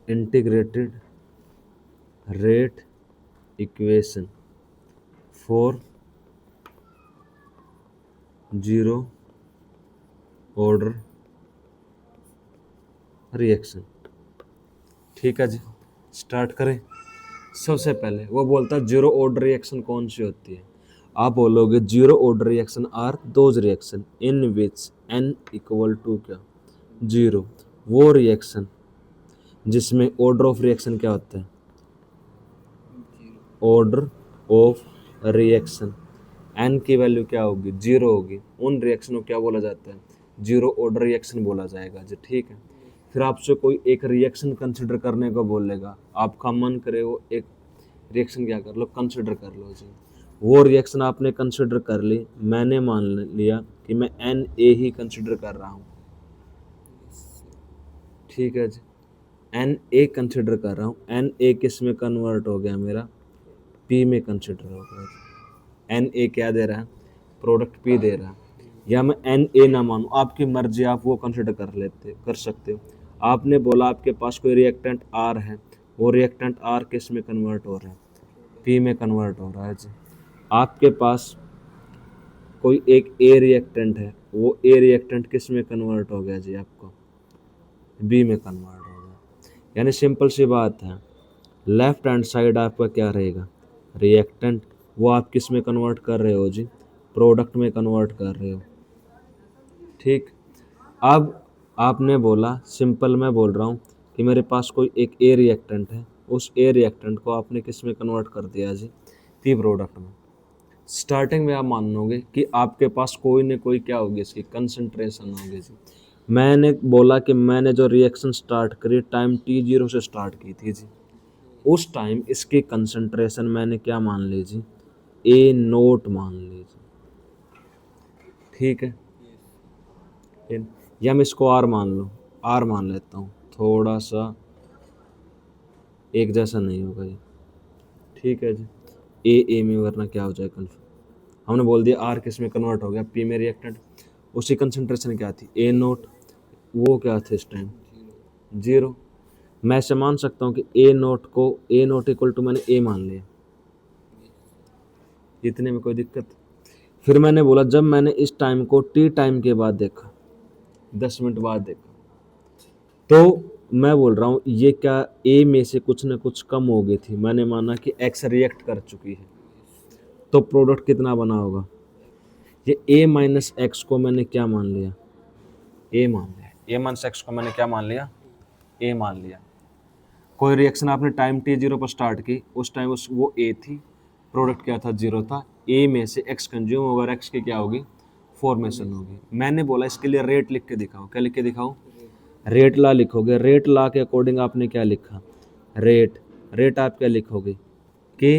Integrated rate equation for zero order reaction. ठीक है जी, start करें। सबसे पहले वो बोलता है जीरो ऑर्डर रिएक्शन कौन सी होती है। आप बोलोगे zero order reaction are those reaction in which n equal to क्या, जीरो। वो रिएक्शन जिसमें ऑर्डर ऑफ रिएक्शन क्या होता है, ऑर्डर ऑफ रिएक्शन n की वैल्यू क्या होगी, जीरो होगी। उन रिएक्शन को क्या बोला जाता है, जीरो ऑर्डर रिएक्शन बोला जाएगा जी। ठीक है, फिर आपसे कोई एक रिएक्शन कंसिडर करने को बोलेगा, आपका मन करे वो एक रिएक्शन क्या कर लो, कंसिडर कर लो जी। वो रिएक्शन आपने कंसिडर कर ली, मैंने मान लिया कि मैं एन ए ही कंसिडर कर रहा हूँ। ठीक है जी, एन ए कंसिडर कर रहा हूँ। एन ए किस में कन्वर्ट हो गया मेरा, पी में कंसिडर हो गया। एन ए क्या दे रहा है, प्रोडक्ट पी दे रहा है। या मैं एन ए ना मानूं, आपकी मर्जी, आप वो कंसिडर कर सकते हो। आपने बोला आपके पास कोई रिएक्टेंट आर है, वो रिएक्टेंट आर किस में कन्वर्ट हो रहा है, पी में कन्वर्ट हो रहा है जी। आपके पास कोई एक ए रिएक्टेंट है, वो ए रिएक्टेंट किस में कन्वर्ट हो गया जी, आपको बी में कन्वर्ट हो गया। यानी सिंपल सी बात है, लेफ्ट हैंड साइड आपका क्या रहेगा, रिएक्टेंट, वो आप किस में कन्वर्ट कर रहे हो जी, प्रोडक्ट में कन्वर्ट कर रहे हो। ठीक, अब आपने बोला, सिंपल मैं बोल रहा हूँ कि मेरे पास कोई एक ए रिएक्टेंट है, उस ए रिएक्टेंट को आपने किस में कन्वर्ट कर दिया जी, पी प्रोडक्ट में। स्टार्टिंग में आप मानोगे कि आपके पास कोई न कोई क्या होगी, इसकी कंसंट्रेशन होगी जी। मैंने बोला कि मैंने जो रिएक्शन स्टार्ट करी टाइम t0 से स्टार्ट की थी जी, उस टाइम इसकी कंसंट्रेशन मैंने क्या मान ली जी, ए नोट मान ली जी। ठीक है, या मैं इसको आर मान लो, आर मान लेता हूँ, थोड़ा सा एक जैसा नहीं होगा जी। ठीक है जी, ए में, वरना क्या हो जाए कन्फ्यूज। हमने बोल दिया आर किस में कन्वर्ट हो गया, पी में रिएक्टेंट, उसकी कंसंट्रेशन क्या थी, ए नोट, वो क्या था इस टाइम, जीरो। मैं ऐसे मान सकता हूँ कि ए नोट को, ए नोट इक्वल टू मैंने ए मान लिया, इतने में कोई दिक्कत। फिर मैंने बोला जब मैंने इस टाइम को टी टाइम के बाद देखा, 10 मिनट बाद देखा, तो मैं बोल रहा हूँ ये क्या ए में से कुछ ना कुछ कम हो गई थी, मैंने माना कि एक्स रिएक्ट कर चुकी है, तो प्रोडक्ट कितना बना होगा, ये ए माइनस एक्स को मैंने क्या मान लिया, ए मान लिया, ए माइनस एक्स को मैंने क्या मान लिया, ए मान लिया। कोई रिएक्शन आपने टाइम t0 पर स्टार्ट की, उस टाइम उस वो ए थी, प्रोडक्ट क्या था, जीरो था। ए में से एक्स कंज्यूम ओवर एक्स की क्या होगी, फॉर्मेशन होगी। मैंने बोला इसके लिए रेट लिख के दिखाओ, क्या लिख के दिखाओ, रेट ला लिखोगे। रेट ला के अकॉर्डिंग आपने क्या लिखा, रेट, रेट आप क्या लिखोगे, के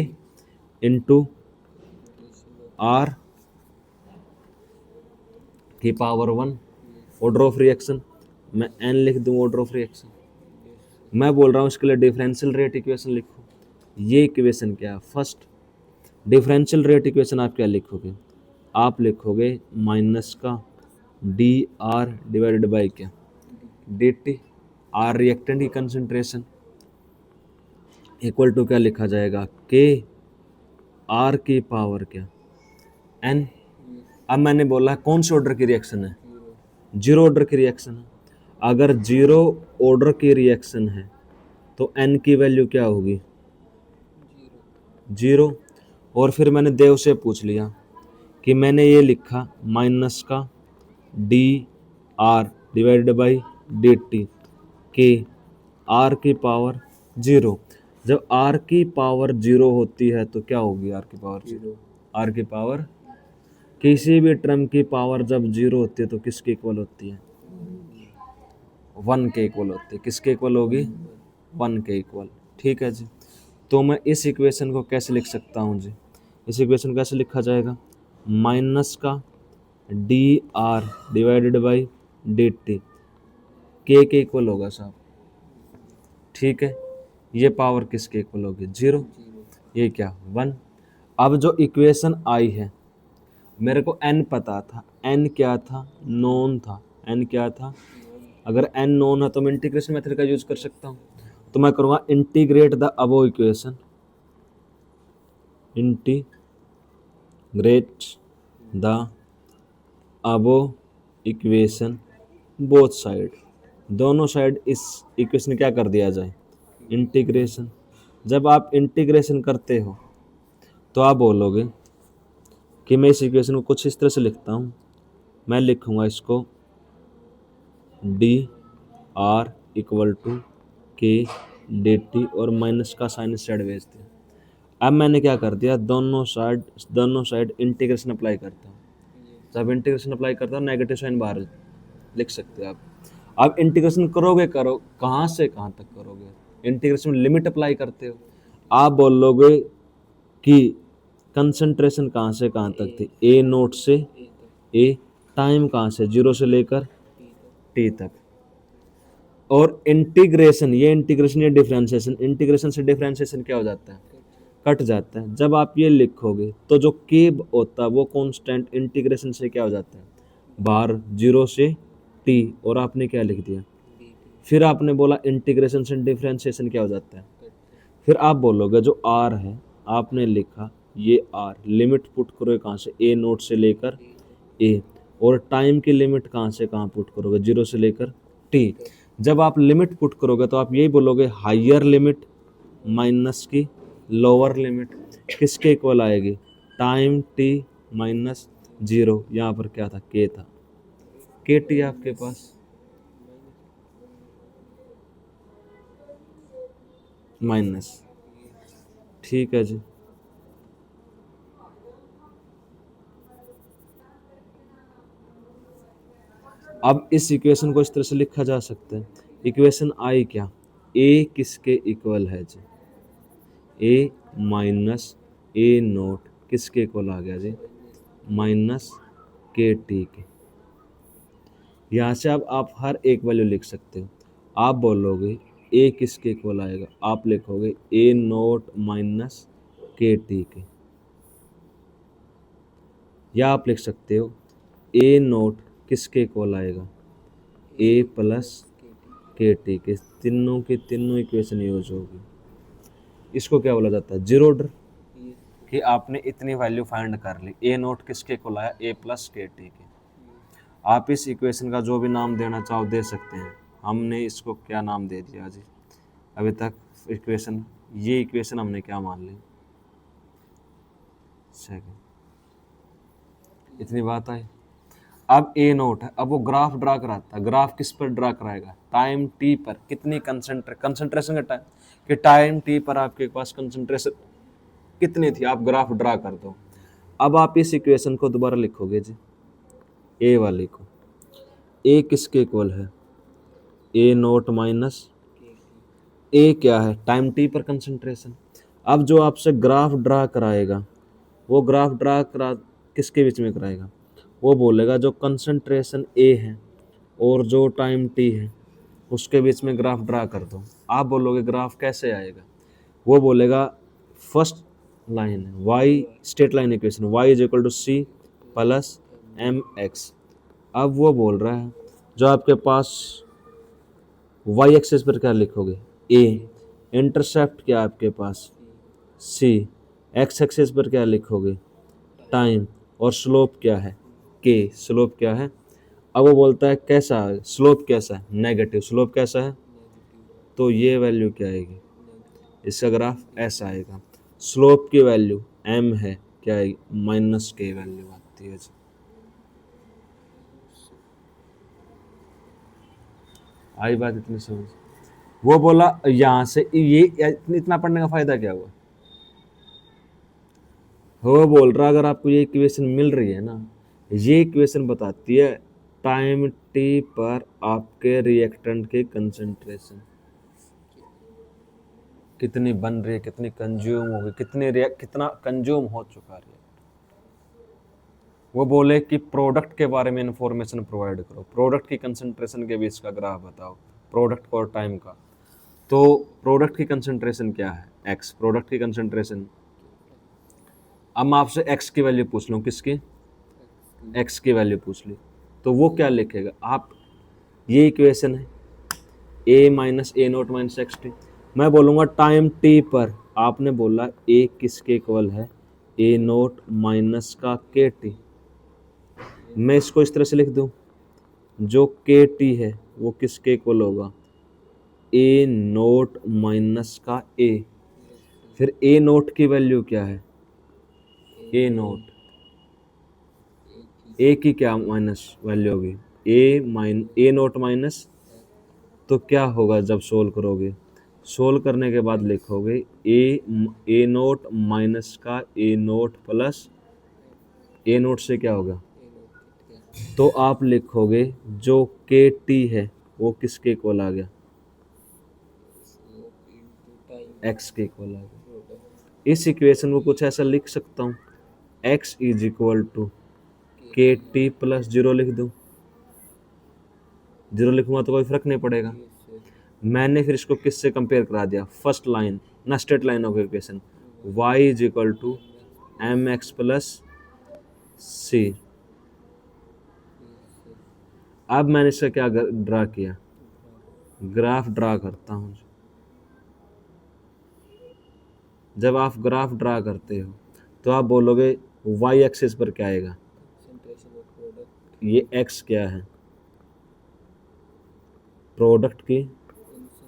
इंटू आर की पावर 1, ऑर्डर ऑफ रिएक्शन, मैं एन लिख दूँ ऑर्डर ऑफ रिएक्शन। मैं बोल रहा हूँ इसके लिए डिफरेंशियल रेट इक्वेशन लिखो। ये इक्वेशन क्या है, फर्स्ट डिफरेंशियल रेट इक्वेशन आप क्या लिखोगे, आप लिखोगे माइनस का डी आर डिवाइडेड बाई क्या, डी टी, आर रिएक्टेंट की कंसंट्रेशन इक्वल टू क्या लिखा जाएगा, के आर की पावर क्या, एन। अब मैंने बोला कौन से ऑर्डर की रिएक्शन है, जीरो ऑर्डर की रिएक्शन है। अगर जीरो ऑर्डर की रिएक्शन है तो एन की वैल्यू क्या होगी, जीरो। और फिर मैंने देव से पूछ लिया कि मैंने ये लिखा माइनस का D R divided by D T, के आर की पावर जीरो। जब आर की पावर जीरो होती है तो क्या होगी, आर की पावर जीरो, आर की पावर, किसी भी टर्म की पावर जब जीरो होती है तो किसके इक्वल होती है, 1 के इक्वल होती है। किसके इक्वल होगी, 1 के इक्वल। ठीक है जी, तो मैं इस इक्वेशन को कैसे लिख सकता हूँ जी, इस इक्वेशन को कैसे लिखा जाएगा, माइनस का D R divided by D T, के इक्वल होगा साहब। ठीक है, ये पावर किसके इक्वल होगी, जीरो, ये क्या 1। अब जो इक्वेशन आई है, मेरे को n पता था, n क्या था, नोन था, n क्या था। अगर n नोन है तो मैं इंटीग्रेशन मेथड का यूज कर सकता हूँ। तो मैं करूँगा integrate the above equation, integrate the above equation both side, दोनों साइड इस इक्वेशन क्या कर दिया जाए, इंटीग्रेशन। जब आप इंटीग्रेशन करते हो तो आप बोलोगे कि मैं इस इक्वेशन को कुछ इस तरह से लिखता हूँ, मैं लिखूँगा इसको डी आर इक्वल टू के डी टी और माइनस का साइन इस साइड भेज दिया। अब मैंने क्या कर दिया, दोनों साइड इंटीग्रेशन अप्लाई करता हूँ। जब इंटीग्रेशन अप्लाई करता हूँ नेगेटिव साइन बाहर लिख सकते हो आप। अब इंटीग्रेशन करोगे कहाँ से कहाँ तक करोगे, इंटीग्रेशन लिमिट अप्लाई करते हो। आप बोलोगे कि कंसंट्रेशन कहाँ से कहाँ तक थी, ए नोट से ए, टाइम कहाँ से 0 से लेकर टी तक, और इंटीग्रेशन ये डिफरेंशिएशन, इंटीग्रेशन से डिफरेंशिएशन क्या हो जाता है, कट जाता है। जब आप ये लिखोगे तो जो के होता है वो कांस्टेंट इंटीग्रेशन से क्या हो जाता है, बाहर 0 से टी, और आपने क्या लिख दिया, फिर आपने बोला इंटीग्रेशन से डिफरेंशिएशन क्या हो जाता है। फिर आप बोलोगे जो आर है आपने लिखा ये आर, लिमिट पुट करोगे कहाँ से, ए नोट से लेकर ए, और टाइम की लिमिट कहाँ से कहाँ पुट करोगे, 0 से लेकर टी। जब आप लिमिट पुट करोगे तो आप यही बोलोगे हायर लिमिट माइनस की लोअर लिमिट किसके इक्वल आएगी, टाइम टी माइनस 0, यहाँ पर क्या था, के था, के टी आपके पास माइनस, ठीक है जी। अब इस इक्वेशन को इस तरह से लिखा जा सकता है, इक्वेशन आई क्या, ए किसके इक्वल है जी, ए माइनस ए नोट किसके इक्वल आ गया जी, माइनस के टी के। यहाँ से अब आप हर एक वैल्यू लिख सकते हो। आप बोलोगे ए किसके इक्वल आएगा, आप लिखोगे ए नोट माइनस के टी के, या आप लिख सकते हो ए नोट किसके इक्वल आएगा, ए प्लस के टी के। तीनों की तीनों इक्वेशन यूज होगी। इसको क्या बोला जाता है, जीरो ऑर्डर, कि आपने इतनी वैल्यू फाइंड कर ली, ए नोट किसके इक्वल आया, ए प्लस के टी के। आप इस इक्वेशन का जो भी नाम देना चाहो दे सकते हैं। हमने इसको क्या नाम दे दिया जी, अभी तक इक्वेशन, ये इक्वेशन हमने क्या मान ली, सेकंड, इतनी बात आई। अब ए नोट है, अब वो ग्राफ ड्रा कराता है, ग्राफ किस पर ड्रा कराएगा, टाइम टी पर, कितनी कंसंट्रेशन का टाइम, कि टाइम टी पर आपके पास कंसंट्रेशन कितनी थी, आप ग्राफ ड्रा कर दो। अब आप इस इक्वेशन को दोबारा लिखोगे जी, ए वाले को, ए किसके इक्वल है, ए नोट माइनस ए क्या है, टाइम टी पर कंसंट्रेशन। अब जो आपसे ग्राफ ड्रा कराएगा वो ग्राफ ड्रा करा किसके बीच में कराएगा, वो बोलेगा जो कंसंट्रेशन ए है और जो टाइम टी है उसके बीच में ग्राफ ड्रा कर दो। आप बोलोगे ग्राफ कैसे आएगा, वो बोलेगा फर्स्ट लाइन है y, straight line equation, y is equal to c plus m x. अब वो बोल रहा है जो आपके पास वाई एक्सिस पर क्या लिखोगे, ए, इंटरसेप्ट क्या आपके पास सी, एक्स एक्सिस पर क्या लिखोगे, टाइम, और स्लोप क्या है, के, स्लोप क्या है। अब वो बोलता है कैसा है स्लोप, कैसा है नेगेटिव, स्लोप कैसा है, तो ये वैल्यू क्या आएगी, इसका ग्राफ ऐसा आएगा। स्लोप की वैल्यू एम है, क्या आएगी, माइनस के वैल्यू आती है जी। आई बात इतनी समझ। वो बोला यहाँ से ये इतना पढ़ने का फायदा क्या हुआ, वो बोल रहा अगर आपको ये इक्वेशन मिल रही है ना, ये इक्वेशन बताती है टाइम टी पर आपके रिएक्टेंट की कंसंट्रेशन कितनी बन रही है, कितनी कंज्यूम होगी, कितना कंज्यूम हो चुका है। वो बोले कि प्रोडक्ट के बारे में इंफॉर्मेशन प्रोवाइड करो, प्रोडक्ट की कंसंट्रेशन के बीच का ग्राफ बताओ, प्रोडक्ट और टाइम का। तो प्रोडक्ट की कंसंट्रेशन क्या है, एक्स, प्रोडक्ट की कंसंट्रेशन। अब मैं आपसे एक्स की वैल्यू पूछ लूँ, किसकी, एक्स की वैल्यू पूछ ली, तो वो क्या लिखेगा, आप ये इक्वेशन है ए माइनस ए नोट माइनस एक्स टी। मैं बोलूँगा टाइम टी पर, आपने बोला ए किसके इक्वल है, ए नोट माइनस का के टी। मैं इसको इस तरह से लिख दूं, जो के टी है वो किसके इक्वल होगा, ए नोट माइनस का ए। फिर ए नोट की वैल्यू क्या है, ए नोट, ए की क्या माइनस वैल्यू होगी, ए नोट माइनस, तो क्या होगा जब सोल्व करोगे, सोल्व करने के बाद लिखोगे ए नोट माइनस का ए नोट प्लस ए नोट से क्या होगा, तो आप लिखोगे जो के टी है वो किसके इक्वल आ गया, एक्स के इक्वल आ गया। इस इक्वेशन को कुछ ऐसा लिख सकता हूँ, एक्स इज इक्वल टू के टी प्लस जीरो लिख दूँ, जीरो लिखूंगा तो कोई फर्क नहीं पड़ेगा। मैंने फिर इसको किससे कंपेयर करा दिया, फर्स्ट लाइन ना, straight line of equation, y is equal to m x plus c. अब मैंने इसका क्या ड्रा किया, ग्राफ ड्रा करता हूँ। जब आप ग्राफ ड्रा करते हो तो आप बोलोगे y एक्सिस पर क्या आएगा, ये x क्या है, प्रोडक्ट की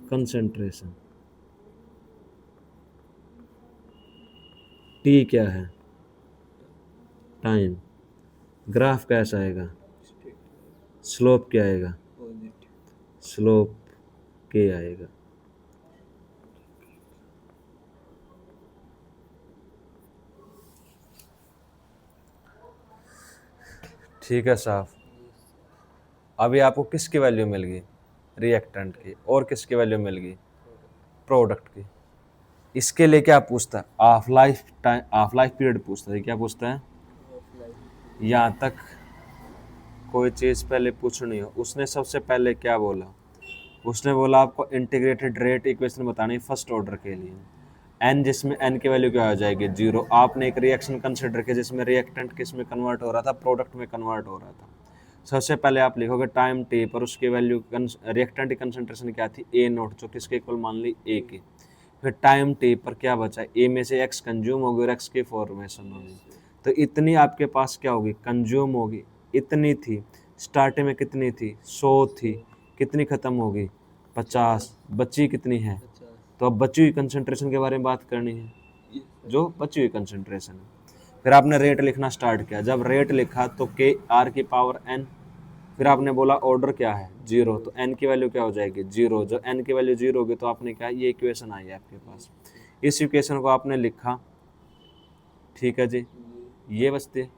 कंसंट्रेशन, t क्या है, टाइम, ग्राफ कैसा आएगा, स्लोप क्या आएगा, स्लोप के आएगा। ठीक है साहब, अभी आपको किसकी वैल्यू मिल गई, रिएक्टेंट की, और किसकी वैल्यू मिल गई, प्रोडक्ट की। इसके लिए क्या पूछता है, half life time, half life period पूछता है। क्या पूछता है, यहाँ तक कोई चीज़ पहले पूछनी हो, उसने सबसे पहले क्या बोला, उसने बोला आपको इंटीग्रेटेड रेट इक्वेशन बतानी फर्स्ट ऑर्डर के लिए, एन, जिसमें एन की वैल्यू क्या हो जाएगी, जीरो। आपने एक रिएक्शन कंसिडर किया जिसमें रिएक्टेंट किस में कन्वर्ट हो रहा था, प्रोडक्ट में कन्वर्ट हो रहा था। सबसे पहले आप लिखोगे टाइम टी पर उसकी वैल्यू, रिएक्टेंट की कंसंट्रेशन क्या थी, ए नोट, जो किसके इक्वल मान ली, ए की। फिर टाइम टी पर क्या बचा, ए में से एक्स कंज्यूम होगी और एक्स की फॉर्मेशन होगी, तो इतनी आपके पास क्या होगी, कंज्यूम होगी, इतनी थी, स्टार्टिंग में कितनी थी, 100 थी, कितनी खत्म होगी, 50, बची कितनी है, तो अब बची हुई कंसंट्रेशन के बारे में बात करनी है, जो बची हुई कंसंट्रेशन है। फिर आपने रेट लिखना स्टार्ट किया, जब रेट लिखा तो के आर की पावर एन, फिर आपने बोला ऑर्डर क्या है, जीरो, तो एन की वैल्यू क्या हो जाएगी, जीरो। जो एन की वैल्यू जीरो होगी तो आपने क्या, ये इक्वेशन आई है आपके पास, इस इक्वेशन को आपने लिखा, ठीक है जी, ये बचते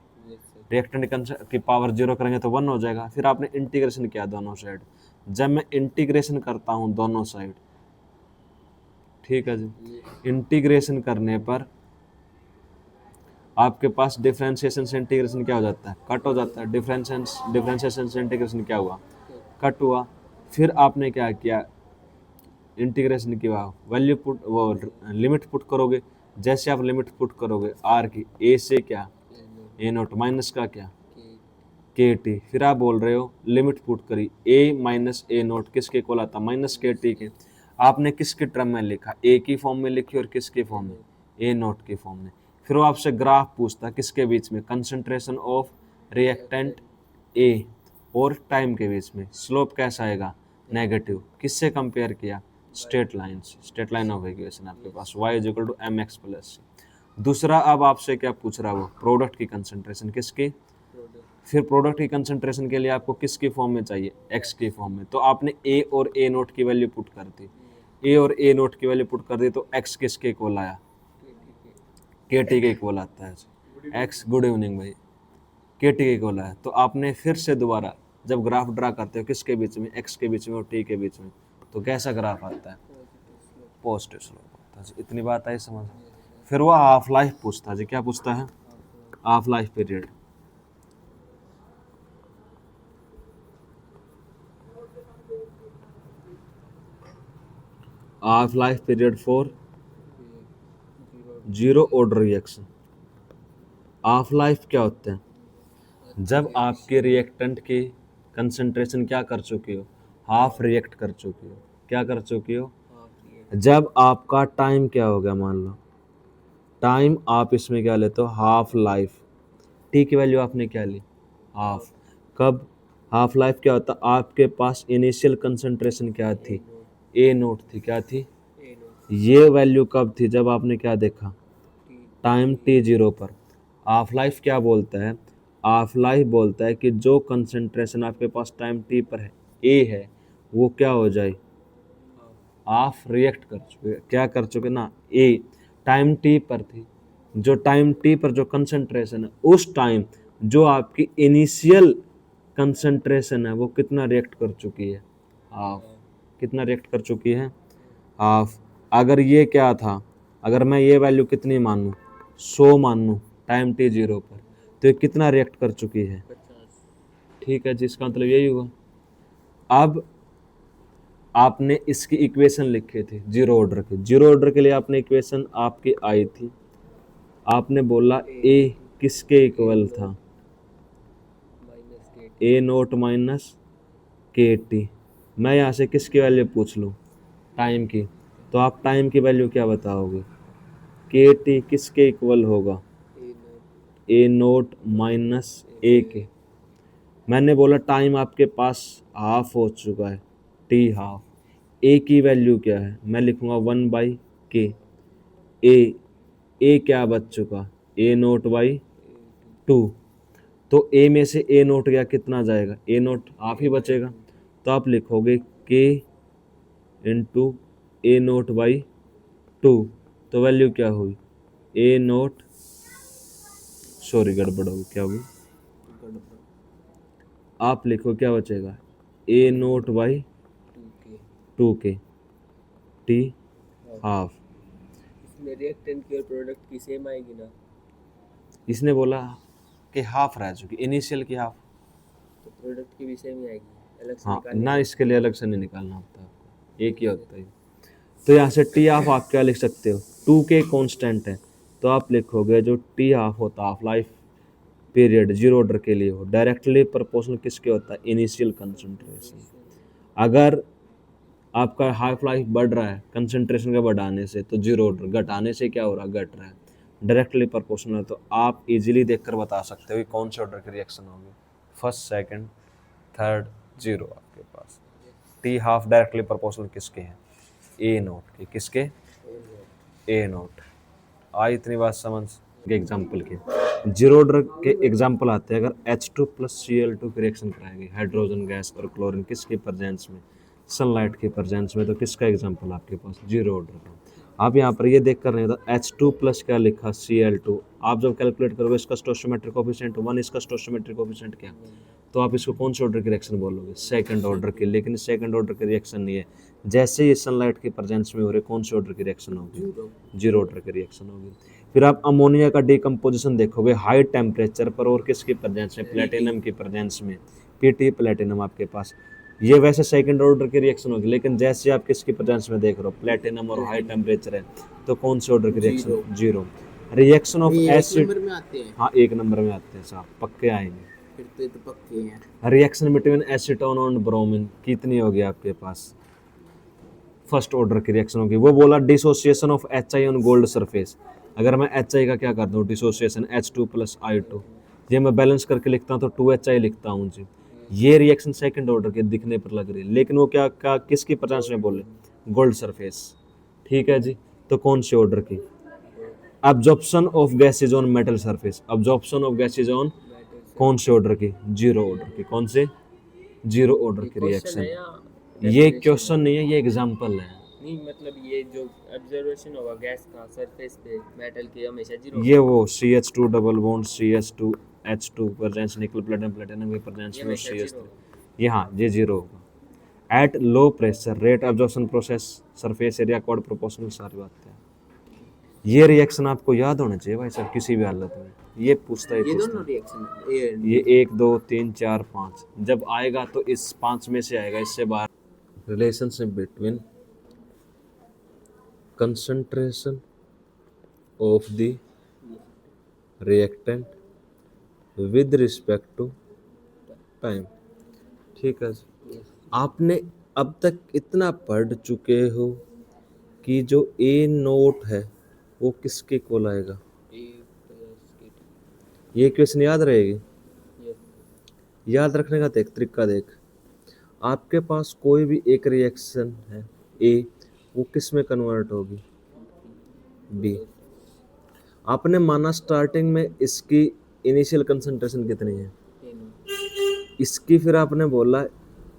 रिएक्टेंट की पावर जीरो करेंगे तो 1 हो जाएगा। फिर आपने इंटीग्रेशन किया दोनों साइड, जब मैं इंटीग्रेशन करता हूँ दोनों साइड, ठीक है जी, इंटीग्रेशन करने पर आपके पास डिफरेंशिएशन से इंटीग्रेशन क्या हो जाता है, कट हो जाता है, डिफरेंशिएशन से इंटीग्रेशन क्या हुआ, कट हुआ। फिर आपने क्या किया, इंटीग्रेशन की वैल्यू पुट, वो लिमिट पुट करोगे, जैसे आप लिमिट पुट करोगे आर की, ए से क्या, ए नोट माइनस का क्या, के टी, फिर आप बोल रहे हो लिमिट पुट करी, ए माइनस ए नोट किसके इक्वल आता, माइनस के टी के। आपने किसके टर्म में लिखा, ए की फॉर्म में लिखी और किसके फॉर्म में, ए नोट की फॉर्म में। फिर वो आपसे ग्राफ पूछता किसके बीच में, कंसंट्रेशन ऑफ रिएक्टेंट ए और टाइम के बीच में, स्लोप कैसा आएगा, नेगेटिव, किससे कंपेयर किया, स्ट्रेट लाइन से, स्ट्रेट लाइन ऑफ इक्वेशन आपके पास y is equal to m x plus c. दूसरा अब आपसे क्या पूछ रहा है, वो प्रोडक्ट की कंसंट्रेशन किसकी, फिर प्रोडक्ट की कंसंट्रेशन के लिए आपको किसकी फॉर्म में चाहिए, एक्स की फॉर्म में, तो आपने ए और ए नोट की वैल्यू पुट कर दी, ए और ए नोट की वैल्यू पुट कर दी, तो एक्स किसके इक्वल आया, के टी के इक्वल आता है, एक्स, गुड इवनिंग भाई, के टी के इक्वल आया। तो आपने फिर से दोबारा जब ग्राफ ड्रा करते हो किसके बीच में, एक्स के बीच में और टी के बीच में, तो कैसा ग्राफ आता है, पॉजिटिव स्लोप आता है। इतनी बात आई समझ। फिर वो हाफ लाइफ पूछता है जी, क्या पूछता है, half life period. Half life period for zero order reaction. Half life क्या होता है, जब आपके रिएक्टेंट की कंसंट्रेशन क्या कर चुकी हो, हाफ रिएक्ट कर चुकी हो, क्या कर चुकी हो, जब आपका टाइम क्या हो गया, मान लो टाइम आप इसमें क्या लेते हो, हाफ लाइफ, टी की वैल्यू आपने क्या ली, हाफ। कब हाफ लाइफ क्या होता, आपके पास इनिशियल कंसंट्रेशन क्या थी, ए नोट थी, क्या थी, ये वैल्यू कब थी, जब आपने क्या देखा, टाइम टी जीरो पर। हाफ लाइफ क्या बोलता है, हाफ लाइफ बोलता है कि जो कंसंट्रेशन आपके पास टाइम टी पर है, ए है, वो क्या हो जाए, आप रिएक्ट कर चुके, क्या कर चुके ना, ए टाइम टी पर थी, जो टाइम टी पर जो कंसंट्रेशन है उस टाइम जो आपकी इनिशियल कंसंट्रेशन है वो कितना रिएक्ट कर चुकी है, हाफ। कितना रिएक्ट कर चुकी है, हाफ। अगर ये क्या था, अगर मैं ये वैल्यू कितनी मानूं, 100 मानूं टाइम टी जीरो पर, तो ये कितना रिएक्ट कर चुकी है, ठीक है, जिसका मतलब यही हुआ। अब आपने इसकी इक्वेशन लिखे थे जीरो ऑर्डर के, जीरो ऑर्डर के लिए आपने इक्वेशन आपकी आई थी, आपने बोला ए किसके इक्वल था, ए नोट माइनस के टी। मैं यहाँ से किसकी वैल्यू पूछ लूँ, टाइम की, तो आप टाइम की वैल्यू क्या बताओगे, के टी किसके इक्वल होगा, ए नोट माइनस ए के। मैंने बोला टाइम आपके पास हाफ हो चुका है, टी हाफ, ए की वैल्यू क्या है, मैं लिखूंगा 1/k। ए क्या बच चुका, ए नोट बाई 2, तो ए में से ए नोट गया, कितना जाएगा, ए नोट हाफ ही बचेगा, तो आप लिखोगे के इंटू ए नोट बाई 2, तो वैल्यू क्या हुई, ए नोट, सॉरी गड़बड़ होगी, क्या हुई, आप लिखो क्या बचेगा, A naught by 2k t half. इसमें रिएक्टेंट की और प्रोडक्ट की सेम आएगी ना, इसने बोला कि हाफ रह चुकी, इनिशियल की हाफ, तो प्रोडक्ट की भी सेम ही आएगी, अलग से हाँ निकालनी ना, है। इसके लिए अलग से नहीं निकालना होता आपको, एक ही होता है। तो यहाँ से टी हाफ आप क्या लिख सकते हो, 2k कांस्टेंट है, तो आप लिखोगे जो टी हाफ होता है, half life period zero order के लिए हो, डायरेक्टली प्रोपोर्शनल किसके होता है, इनिशियल कंसंट्रेशन। अगर आपका हाफ लाइफ बढ़ रहा है कंसंट्रेशन का बढ़ाने से, तो जीरो ऑर्डर, घटाने से क्या हो रहा है, घट रहा है, डायरेक्टली प्रोपोर्शनल है। तो आप इजीली देखकर बता सकते हो कि कौन से ऑर्डर की रिएक्शन होगी, फर्स्ट, सेकंड, थर्ड, जीरो। आपके पास टी हाफ डायरेक्टली प्रोपोर्शनल किसके हैं, ए नोट के, किसके, ए नोट। आई इतनी बात समझ के एग्जाम्पल के, जीरो ऑर्डर के एग्जाम्पल आते हैं, अगर H2 प्लस Cl2 की रिएक्शन कराएंगे हाइड्रोजन गैस और क्लोरीन किसके प्रेजेंस में, सनलाइट के प्रेजेंस में, तो किसका एग्जाम्पल आपके पास, जीरो ऑर्डर का। आप यहाँ पर ये देख कर रहे हैं, तो H2 प्लस क्या लिखा, Cl2, आप जब कैलकुलेट करोगे इसका स्टोइचियोमेट्रिक कोएफिशिएंट 1, इसका स्टोइचियोमेट्रिक कोएफिशिएंट क्या, तो आप इसको कौन से ऑर्डर की रिएक्शन बोलोगे, सेकंड ऑर्डर की। लेकिन सेकंड ऑर्डर की रिएक्शन नहीं है, जैसे ये सनलाइट के प्रेजेंस में हो रहे, कौन से ऑर्डर की रिएक्शन होगी, जीरो ऑर्डर की रिएक्शन होगी। फिर आप अमोनिया का डिकम्पोजिशन देखोगे हाई टेम्परेचर पर और किसकी प्रेजेंस में, प्लेटिनम की प्रेजेंस में, पीटी प्लेटिनम आपके पास, ये वैसे सेकंड ऑर्डर की रिएक्शन होगी, लेकिन जैसे आप किसकी प्रेजेंस में देख रहे हो, प्लेटिनम और हाई टेम्परेचर है, तो कौन से ऑर्डर की reaction, zero. Reaction of acid number में आते हैं, हाँ एक नंबर में आते हैं साहब, पक्के आएंगे। फिर तो ये तो पक्के हैं। रिएक्शन बिटवीन एसीटोन और ब्रोमीन कितनी होगी आपके पास, फर्स्ट ऑर्डर की रिएक्शन होगी, वो बोला dissociation of HI on gold surface. अगर मैं HI का क्या करता हूँ, डिसोसिएशन H2 प्लस I2, ये मैं बैलेंस करके लिखता हूँ तो 2HI लिखता हूँ जी। ये रिएक्शन सेकंड ऑर्डर के दिखने पर लग रही है, लेकिन वो क्या क्या किसकी प्रेजेंस में बोले, गोल्ड सरफेस, ठीक है जी। तो कौन से ऑर्डर की, absorption of gases on metal surface, absorption of gases on कौन से ऑर्डर की, जीरो ऑर्डर की, कौन से, जीरो ऑर्डर की रिएक्शन। ये क्वेश्चन नहीं है, ये एग्जांपल है। नहीं मतलब ये जो ऑब्जर्वेशन होगा गैस का सरफेस पे मेटल के हमेशा जीरो, ये वो CH2 double bond CH2H2 presence nickel platinum platinum के प्रेजेंस में CH3, ये हाँ ये जीरो होगा। At low pressure rate absorption process surface area cord proportional, सारी बात है। ये रिएक्शन आपको याद होना चाहिए भाई साहब किसी भी हालत में, ये पूछता है, ये दोनों रिएक्शन, ये 1 2 3 4 5 जब आएगा तो इस 5 में से आएगा, इससे बाहर। Relationship between concentration of the reactant with respect to time, ठीक है। आपने अब तक इतना पढ़ चुके हो कि जो ए नोट है वो किसके इक्वल आएगा। A plus K2. ये इक्वेशन याद रहेगी। Yes. याद रखने का देख तरीका देख, आपके पास कोई भी एक रिएक्शन है ए, वो किस में कन्वर्ट होगी, बी। आपने माना स्टार्टिंग में इसकी इनिशियल कंसंट्रेशन कितनी है, A no. इसकी, फिर आपने बोला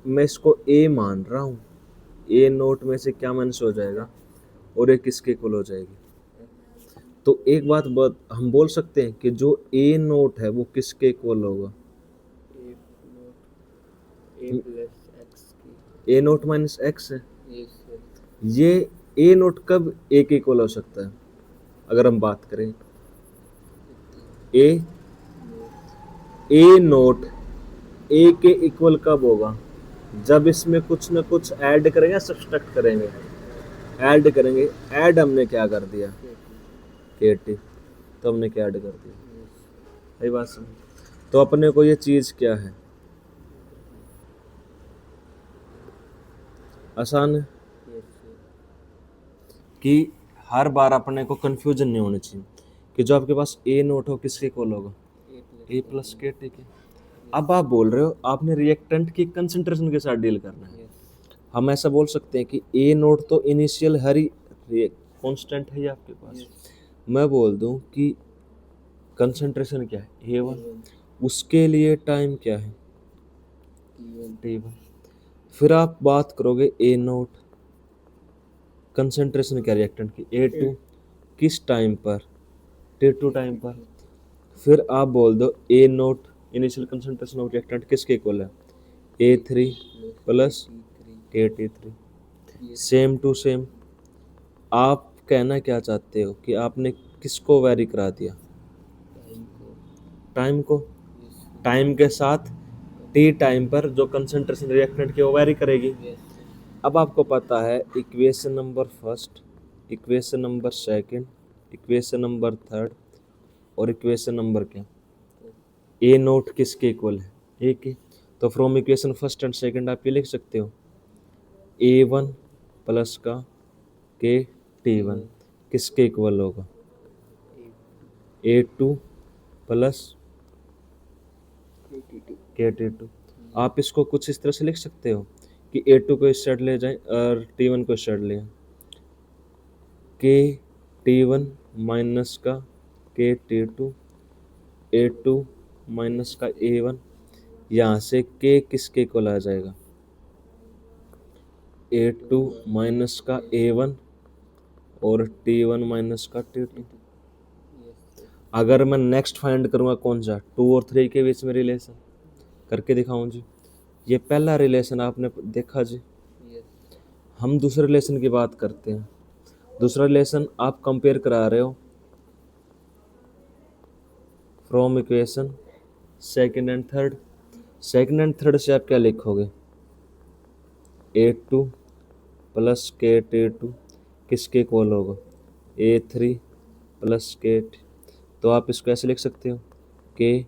मैं इसको ए मान रहा हूँ, ए नोट में से क्या माइनस हो जाएगा और ये किसके इक्वल हो जाएगी। तो एक बात हम बोल सकते हैं कि जो ए नोट है वो किसके इक्वल होगा, A not. A plus X की. ए नोट माइनस एक्स है। Yes. Yes. ये ए नोट कब ए के इक्वल हो सकता है, अगर हम बात करें ए नोट ए के इक्वल कब होगा, जब इसमें कुछ ना कुछ ऐड करेंगे, सब्सट्रैक्ट करेंगे, ऐड करेंगे। ऐड हमने क्या कर दिया, K2, तो हमने क्या ऐड कर दिया, सही बात समझ। तो अपने को ये चीज क्या है, आसान है कि हर बार अपने को कंफ्यूजन नहीं होनी चाहिए कि जो आपके पास ए नोट हो किसके इक्वल होगा, ए प्लस के, ठीक है। अब आप बोल रहे हो आपने रिएक्टेंट की कंसंट्रेशन के साथ डील करना है। हम ऐसा बोल सकते हैं कि ए नोट तो इनिशियल हर ही कांस्टेंट है ये आपके पास। मैं बोल दूं कि कंसंट्रेशन क्या है A1, उसके लिए टाइम क्या है T1। फिर आप बात करोगे ए नोट, कंसंट्रेशन क्या रिएक्टेंट की A2, किस टाइम पर, T2 टाइम पर। फिर आप बोल दो A naught initial concentration of reactant किसके इक्वल है, A3 plus KT3। Same to same आप कहना क्या चाहते हो कि आपने किसको वैरी करा दिया, टाइम को। टाइम के साथ टी टाइम पर जो कंसंट्रेशन रिएक्टेंट की वो वैरी करेगी। अब आपको पता है equation number first, equation number second, equation number third और इक्वेशन नंबर क्या, ए नोट किसके इक्वल है, ए के। तो from equation first and second आप ये लिख सकते हो A1 प्लस का के T1 किसके इक्वल होगा, A2 प्लस के T2। आप इसको कुछ इस तरह से लिख सकते हो कि A2 को इस साइड ले जाएं और T1 को इस साइड ले, के T1 माइनस का के T2, A2 माइनस का A1, यहाँ से के किसके इक्वल आ जाएगा, A2 माइनस का A1 और T1 माइनस का T2। अगर मैं नेक्स्ट फाइंड करूँगा कौन सा, 2 और 3 के बीच में रिलेशन करके दिखाऊं जी। ये पहला रिलेशन आपने देखा जी। हम दूसरे रिलेशन की बात करते हैं। दूसरा रिलेशन आप कंपेयर करा रहे हो from equation second and third. Second and third से आप क्या लिखोगे, A2 प्लस के T2 किसके इक्वल होगा, A3 प्लस के। तो आप इसको ऐसे लिख सकते हो के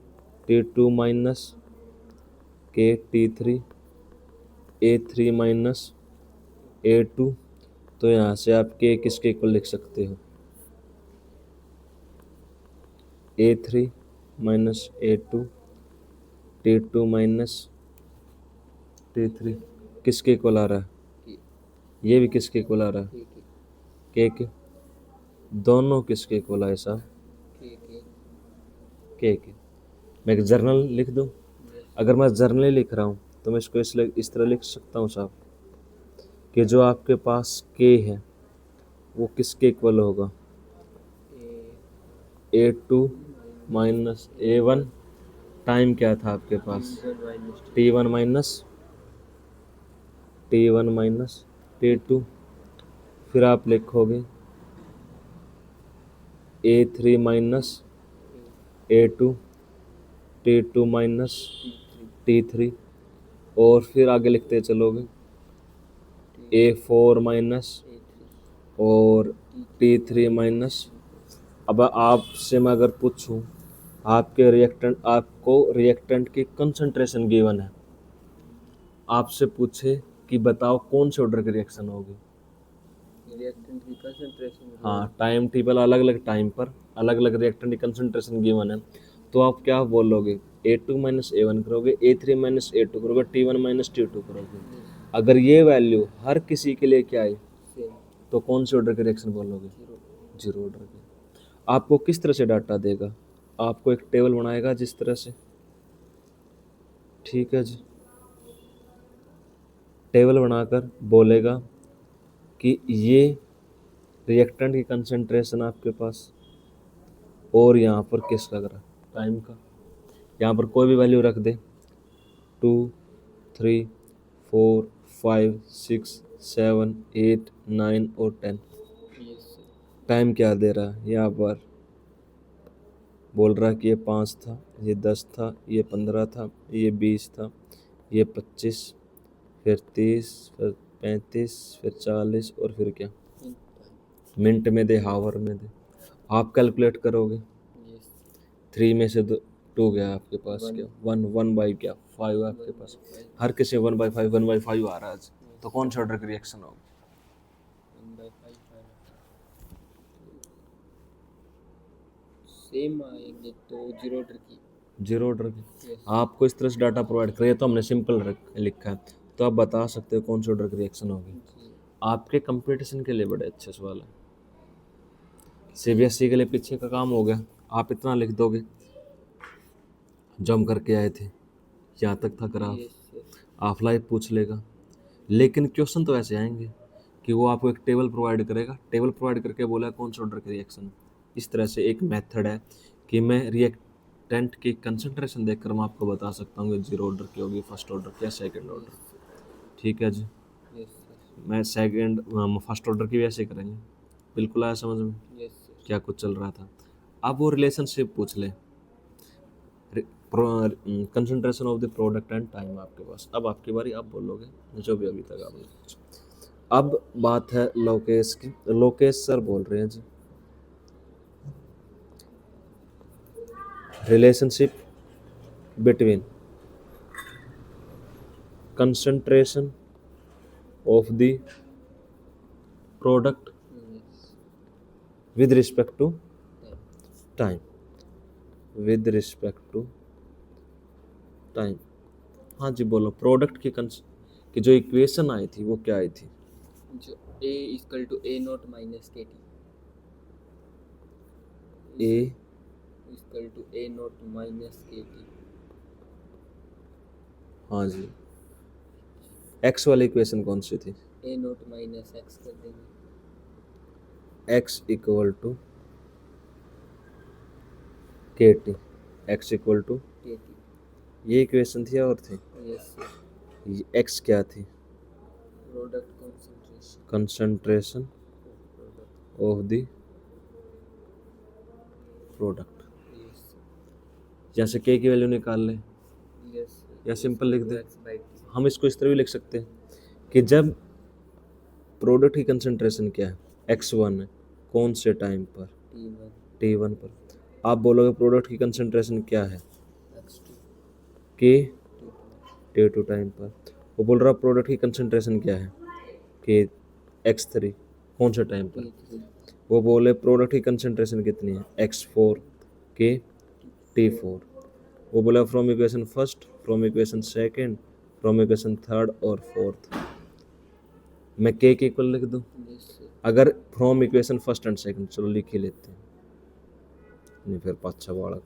T2 माइनस के T3, A3 माइनस A2। तो यहाँ से आप के किसके इक्वल लिख सकते हो, A3 minus A2, T2 minus T3 किसके इक्वल आ रहा है, ये भी किसके इक्वल आ रहा है, के। दोनों किसके इक्वल आए साहब, के। मैं एक जर्नल लिख दूं, अगर मैं जर्नल लिख रहा हूँ तो मैं इसको इस तरह लिख सकता हूँ साहब कि जो आपके पास के है वो किसके इक्वल होगा, A2 माइनस A1। टाइम क्या था आपके पास, T1 माइनस T2। फिर आप लिखोगे A3 minus A2, T2 minus T3। और फिर आगे लिखते चलोगे A4 माइनस और T3 माइनस। अब आपसे मैं अगर पूछूं आपको रिएक्टेंट की कंसंट्रेशन गिवन है, आपसे पूछे कि बताओ कौन से ऑर्डर की रिएक्शन होगी, रिएक्टेंट की कंसंट्रेशन। हाँ, टाइम टेबल अलग अलग टाइम पर अलग अलग रिएक्टेंट की कंसंट्रेशन गिवन है, तो आप क्या बोलोगे, A2 माइनस A1 करोगे, A3 माइनस A2 करोगे, T1 माइनस T2 करोगे। अगर ये वैल्यू हर किसी के लिए क्या है, सेम। तो कौन से ऑर्डर के रिएक्शन बोलोगे, जीरो। जीरो ऑर्डर के। आपको किस तरह से डाटा देगा, आपको एक टेबल बनाएगा जिस तरह से, ठीक है जी, टेबल बनाकर बोलेगा कि ये रिएक्टेंट की कंसंट्रेशन आपके पास, और यहाँ पर किस लग रहा टाइम का, यहाँ पर कोई भी वैल्यू रख दे, 2 3 4 5 6 7 8 9 और 10। यस। टाइम क्या दे रहा है, यहाँ पर बोल रहा है कि ये 5 था, ये 10 था, ये 15 था, ये 20 था, ये 25, फिर 30, फिर 35, फिर 40 और फिर क्या, मिनट में दे, हावर में दे। आप कैलकुलेट करोगे, यस। 3 में से 2 गया आपके पास, क्या 1 बाई क्या 5 है आपके पास। हर किसी 1/5 आ रहा है आज, तो कौन सा ऑर्डर की रिएक्शन होगी, 1/5 सेम आएंगे तो जीरो ऑर्डर की। जीरो ऑर्डर की। यस। आपको इस तरह से डाटा प्रोवाइड करिए, तो हमने सिंपल लिखा है, तो आप बता सकते हो कौन सी ऑर्डर की रिएक्शन होगी। जी। आपके कंपटीशन के लिए बड़े अच्छे सवाल है, CBSE के लिए पीछे का काम हो गया, आप इतना लिख दोगे जो हम करके आए थे, यहाँ तक था ग्राफ, यस। ऑफ लाइफ पूछ लेगा। लेकिन क्वेश्चन तो ऐसे आएंगे कि वो आपको एक टेबल प्रोवाइड करेगा, टेबल प्रोवाइड करके बोला कौन सा ऑर्डर की रिएक्शन। इस तरह से एक मेथड है कि मैं रिएक्टेंट की कंसंट्रेशन देखकर मैं आपको बता सकता हूँ कि जीरो ऑर्डर की होगी, फर्स्ट ऑर्डर की या सेकंड ऑर्डर। ठीक है जी, यस। मैं सेकंड फर्स्ट ऑर्डर की भी ऐसे करेंगे। बिल्कुल आया समझ में यस। क्या कुछ चल रहा था। अब वो रिलेशनशिप पूछ ले, concentration of the product and time आपके पास। अब आपकी बारी, आप बोलोगे जो भी अभी तक आपने पूछा। अब बात है लोकेश की, लोकेश सर बोल रहे हैं जी, relationship between concentration of the product yes. With respect to time, with respect to time. हाँ जी बोलो, प्रोडक्ट की जो इक्वेशन आई थी वो क्या आई थी, जो A equal to A nought minus KT A equal to A nought minus KT। हाँ जी, एक्स वाली इक्वेशन कौन सी थी, A नॉट माइनस X कर देंगे। X equal to KT, x equal to, KT। ये इक्वेशन थी और थी, यस। एक्स क्या थी, product concentration concentration product. Of the product. Yes. जैसे के की वैल्यू निकाल ले, यस। या सिंपल लिख दे, X/T। हम इसको इस तरह भी लिख सकते हैं कि जब प्रोडक्ट की कंसंट्रेशन क्या है, x1 है, कौन से टाइम पर, T1 T1 पर, आप बोलोगे प्रोडक्ट की कंसंट्रेशन क्या है, X2 कि T2 T2 टाइम पर। वो बोल रहा प्रोडक्ट की कंसंट्रेशन क्या है, कि x3 कौन से टाइम पर। T3 वो बोले प्रोडक्ट की कंसंट्रेशन कितनी है, x4 के T4। वो बोला from equation first, from equation second, from equation third और फोर्थ। मैं के इक्वल लिख दूं, यस। अगर from equation first and second, चलो लिख ही लेते हैं, नहीं फिर पाछा बालक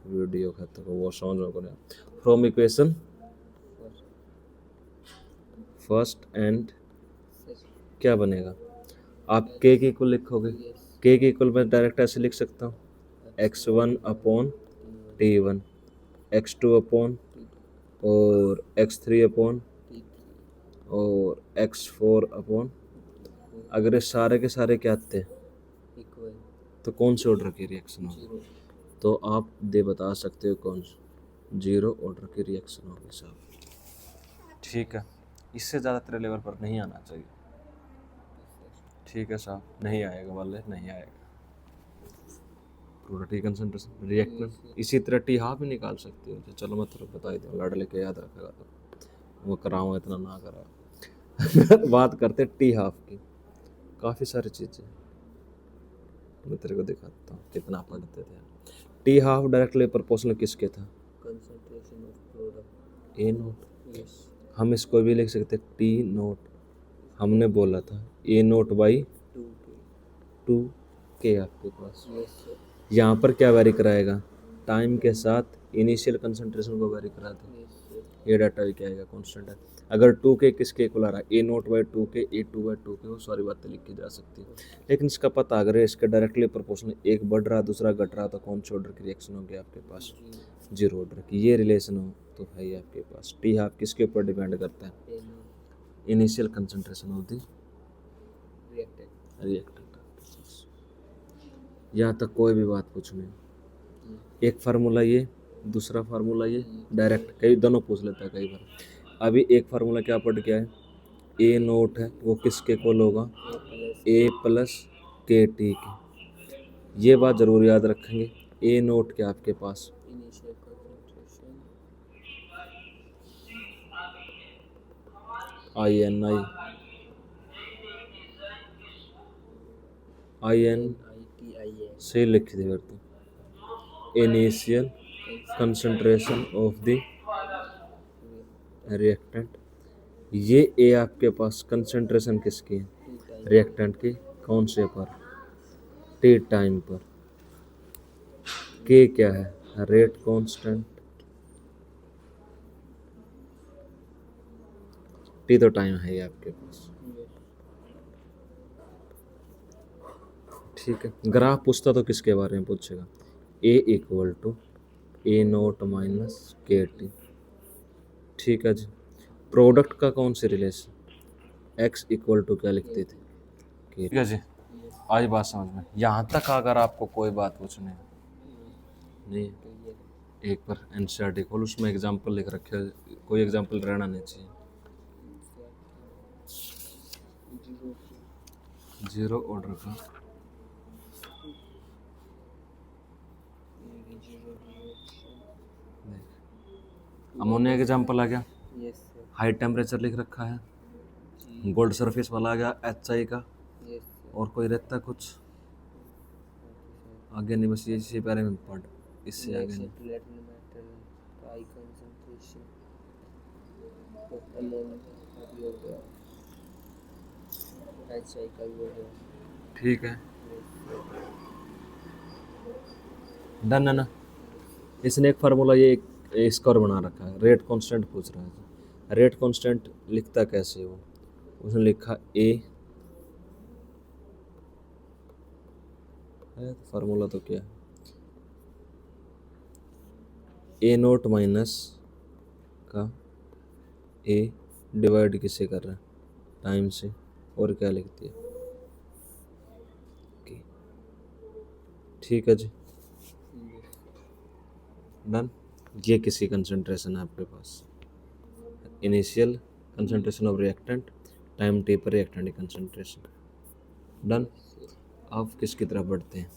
वीडियो खाता को वो समझ में को फ्रॉम इक्वेशन फर्स्ट एंड क्या बनेगा, आप के इक्वल लिखोगे, यस। के इक्वल मैं डायरेक्ट ऐसे लिख सकता हूँ, x1 upon T1, x2 upon और x3 अपॉन T3 और x4 अपॉन। अगर ये सारे के सारे क्या आते हैं इक्वल तो कौन से ऑर्डर की रिएक्शन होगी, जीरो। तो आप दे बता सकते हो कौन सा, जीरो ऑर्डर की रिएक्शन होगी साहब। ठीक है, इससे ज़्यादा तेरे लेवल पर नहीं आना चाहिए। ठीक है साहब, नहीं आएगा वाले, नहीं आएगा। प्रोडक्ट की कंसंट्रेशन रिएक्टेंट इसी तरह टी हाफ भी निकाल सकते हो, तो चलो मैं तेरे को बता ही दूँ, लड़ लेके याद रखेगा तो वो कराऊँ इतना ना करा। बात करते टी हाफ की, काफ़ी सारी चीज़ें मैं तेरे को दिखाता हूँ कितना पढ़ते थे। टी हाफ डायरेक्टली प्रोपोर्शनल किसके था? concentration of product. A note. Yes. हम इसको भी लिख सकते टी नोट, हमने बोला था ए नोट बाई 2K. 2K आपके पास। Yes sir. यहाँ पर क्या वैरी कराएगा? टाइम के साथ इनिशियल कंसंट्रेशन को वैरी करा दे। Yes sir. ये डाटा भी क्या आएगा? कांस्टेंट है। अगर 2K किसके इक्वल आ रहा है? A naught by 2K, A 2 by 2K, वो सारी बातें लिख की जा सकती है। लेकिन इसका पता अगर इसके डायरेक्टली प्रोपोर्शनल एक बढ़ रहा दूसरा घट रहा तो कौन से ऑर्डर की रिएक्शन होगी आपके पास? जीरो ऑर्डर की। ये रिलेशन हो तो है ही आपके पास। टी हाफ किसके ऊपर डिपेंड करता है? A node. Initial concentration of the Reactant. Reactant. यहाँ तक कोई भी बात पूछनी, एक फार्मूला ये, दूसरा फार्मूला ये, डायरेक्ट कई दोनों पूछ लेता है कई बार। अभी एक फार्मूला क्या पढ़ के आए? ए नोट है वो किसके इक्वल होगा? ए प्लस के टी के। ये बात ज़रूर याद रखेंगे। ए नोट क्या आपके पास? Initial concentration. I N I I N ITIA. से लिख दे फिर तो। Initial concentration of the reactant. ये ए आपके पास कंसंट्रेशन किसकी है? रिएक्टेंट की। कौन से पर? टी टाइम पर। के क्या है? Rate constant. टी तो टाइम है ही आपके पास। ठीक है। ग्राफ पूछता तो किसके बारे में पूछेगा? A equal to A naught minus k t. ठीक है जी। प्रोडक्ट का कौन से रिलेशन? एक्स इक्वल टू क्या लिखते थे? ठीक है जी। आज बात समझ में। यहाँ तक अगर आपको कोई बात पूछनी है नहीं, एक बार एनसीईआरटी खोल, उसमें एग्जाम्पल लिख रखे, कोई एग्जाम्पल रहना नहीं चाहिए। जीरो ऑर्डर का अमोनिया एग्जाम्पल आ गया। Yes sir. हाई टेम्परेचर लिख रखा है। गोल्ड सरफेस वाला आ गया HI का। Yes sir. और कोई रहता कुछ आगे नहीं, बस ये इसी बारे में पढ़, इससे आगे नहीं। Reaction to latin metal. High concentration. of ammonia अभी हो गया. HI का भी हो गया. ठीक है, Yes sir. डन है ना। इसने एक फार्मूला ये एक स्कोर बना रखा है, रेट कांस्टेंट पूछ रहा है। रेट कांस्टेंट लिखता कैसे हो? उसने लिखा ए है, फार्मूला तो क्या है? ए नोट माइनस का ए डिवाइड किससे कर रहा है? टाइम से। और क्या लिखती है? के। ठीक है जी, डन। ये किसी कंसंट्रेशन है आपके पास, initial concentration of reactant, time t पर रिएक्टेंट कंसंट्रेशन। डन। अब किसकी तरफ बढ़ते हैं?